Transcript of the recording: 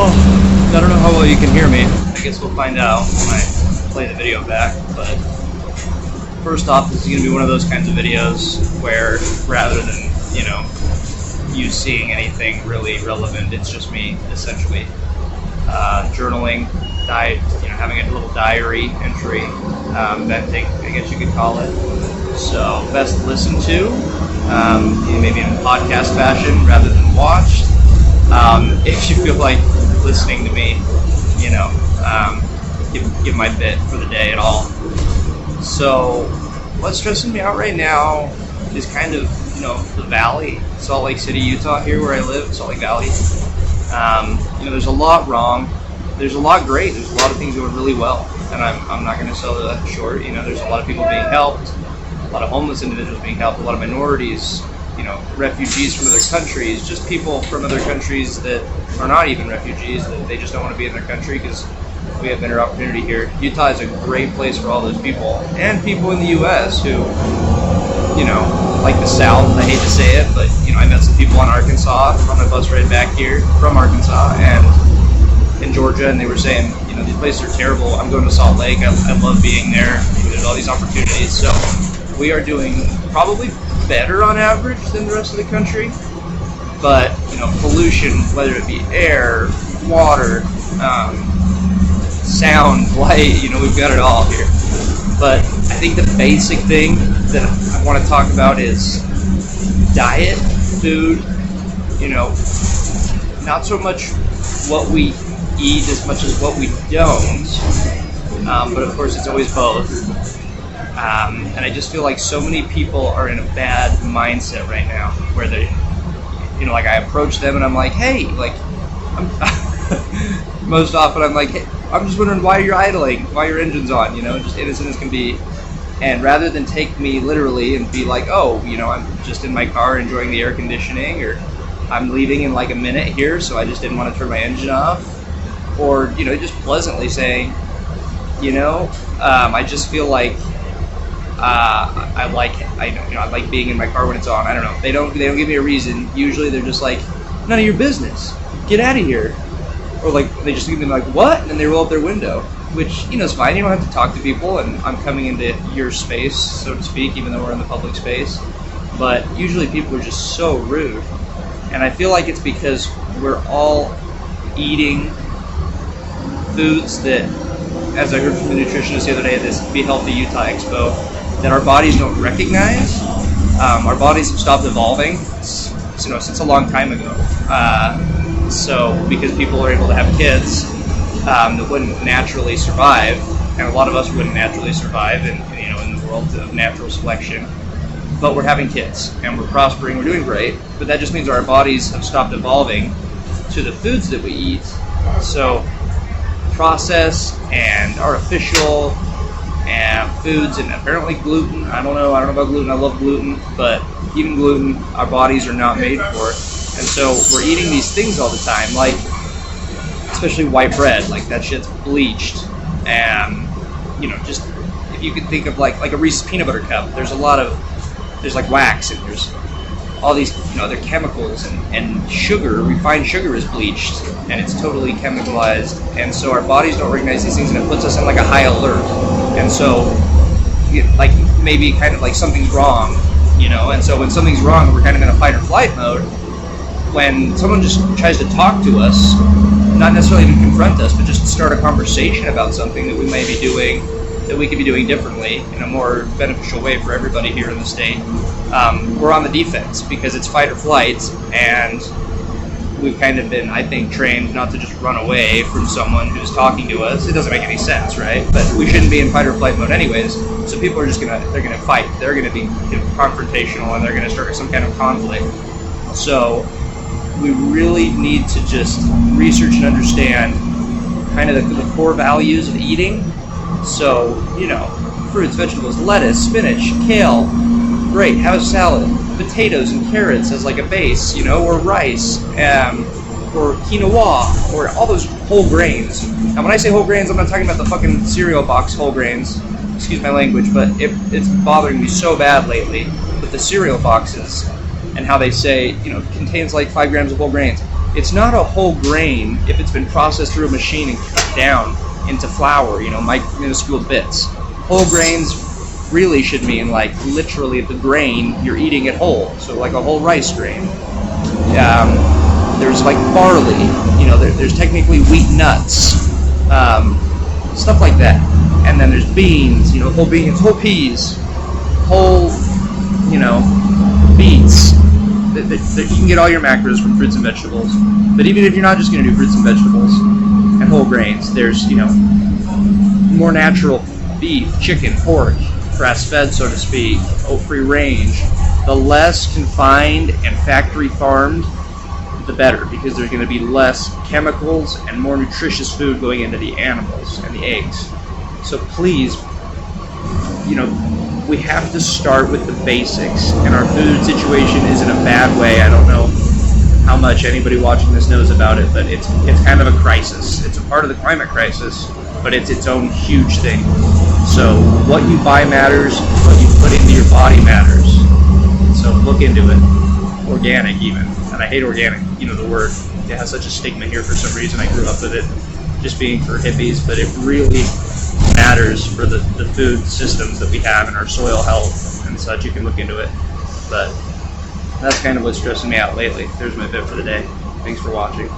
Oh, I don't know how well you can hear me. I guess we'll find out when I play the video back. But first off, this is going to be one of those kinds of videos where rather than, you seeing anything really relevant, it's just me essentially journaling, having a little diary entry, venting, I guess you could call it. So best to listen to, maybe in podcast fashion rather than watched. If you feel like listening to me, give my bit for the day at all. So what's stressing me out right now is kind of, the valley, Salt Lake City, Utah, here where I live, Salt Lake Valley. There's a lot wrong. There's a lot great. There's a lot of things going really well. And I'm not going to sell that short. There's a lot of people being helped, a lot of homeless individuals being helped, a lot of minorities, refugees from other countries, just people from other countries that are not even refugees, that they just don't want to be in their country because we have better opportunity here. Utah is a great place for all those people, and people in the U.S. who, like the South. I hate to say it, but, I met some people in Arkansas on my bus ride back here from Arkansas and in Georgia, and they were saying, these places are terrible. I'm going to Salt Lake. I love being there. There's all these opportunities. So we are doing probably better on average than the rest of the country, but pollution, whether it be air, water, sound, light, we've got it all here. But I think the basic thing that I want to talk about is diet, food, not so much what we eat as much as what we don't, but of course it's always both. And I just feel like so many people are in a bad mindset right now where they, like I approach them and I'm like, hey, most often I'm like, hey, I'm just wondering why you're idling, why your engine's on, just innocent as can be. And rather than take me literally and be like, oh, I'm just in my car enjoying the air conditioning, or I'm leaving in like a minute here, so I just didn't want to turn my engine off, or, just pleasantly saying, I just feel like I like being in my car when it's on. I don't know. They don't give me a reason. Usually they're just like, none of your business. Get out of here. Or they just leave them like, what? And then they roll up their window, which, is fine. You don't have to talk to people, and I'm coming into your space, so to speak, even though we're in the public space. But usually people are just so rude. And I feel like it's because we're all eating foods that, as I heard from the nutritionist the other day at this Be Healthy Utah Expo, that our bodies don't recognize. Our bodies have stopped evolving, since a long time ago. So because people are able to have kids that wouldn't naturally survive, and a lot of us wouldn't naturally survive in the world of natural selection, but we're having kids and we're prospering, we're doing great, but that just means our bodies have stopped evolving to the foods that we eat. So processed and artificial and foods, and apparently gluten. I don't know about gluten. I love gluten, but even gluten, our bodies are not made for it. And so we're eating these things all the time, like especially white bread, like that shit's bleached. And just if you could think of like a Reese's peanut butter cup, there's like wax, and there's all these other chemicals, and sugar, refined sugar, is bleached, and it's totally chemicalized. And so our bodies don't recognize these things, and it puts us in like a high alert. And so like maybe kind of like something's wrong, and so when something's wrong, we're kind of in a fight or flight mode. When someone just tries to talk to us, not necessarily even confront us, but just start a conversation about something that we may be doing, that we could be doing differently in a more beneficial way for everybody here in the state, we're on the defense because it's fight or flight, and we've kind of been, I think, trained not to just run away from someone who's talking to us. It doesn't make any sense, right? But we shouldn't be in fight or flight mode anyways, so people are just they're gonna fight. They're gonna be confrontational, and they're gonna start some kind of conflict. So we really need to just research and understand kind of the core values of eating. So, fruits, vegetables, lettuce, spinach, kale, great, have a salad. Potatoes and carrots as like a base, or rice, or quinoa, or all those whole grains. Now when I say whole grains, I'm not talking about the fucking cereal box whole grains, excuse my language, but it's bothering me so bad lately with the cereal boxes and how they say, contains like 5 grams of whole grains. it's not a whole grain if it's been processed through a machine and cut down into flour, minuscule bits. Whole grains really should mean like literally the grain you're eating it whole, so like a whole rice grain. There's like barley, there's technically wheat nuts, stuff like that. And then there's beans, whole beans, whole peas, whole, beets. You can get all your macros from fruits and vegetables. But even if you're not just going to do fruits and vegetables and whole grains, there's, more natural beef, chicken, pork, grass-fed, so to speak, free range. The less confined and factory farmed, the better, because there's going to be less chemicals and more nutritious food going into the animals and the eggs. So please, we have to start with the basics, and our food situation is in a bad way. I don't know how much anybody watching this knows about it, but it's kind of a crisis. It's a part of the climate crisis, but it's its own huge thing. So what you buy matters, what you put into your body matters. So look into it. Organic even. And I hate organic, the word. It has such a stigma here for some reason. I grew up with it just being for hippies, but it really matters for the food systems that we have and our soil health and such. You can look into it. But that's kind of what's stressing me out lately. There's my bit for the day. Thanks for watching.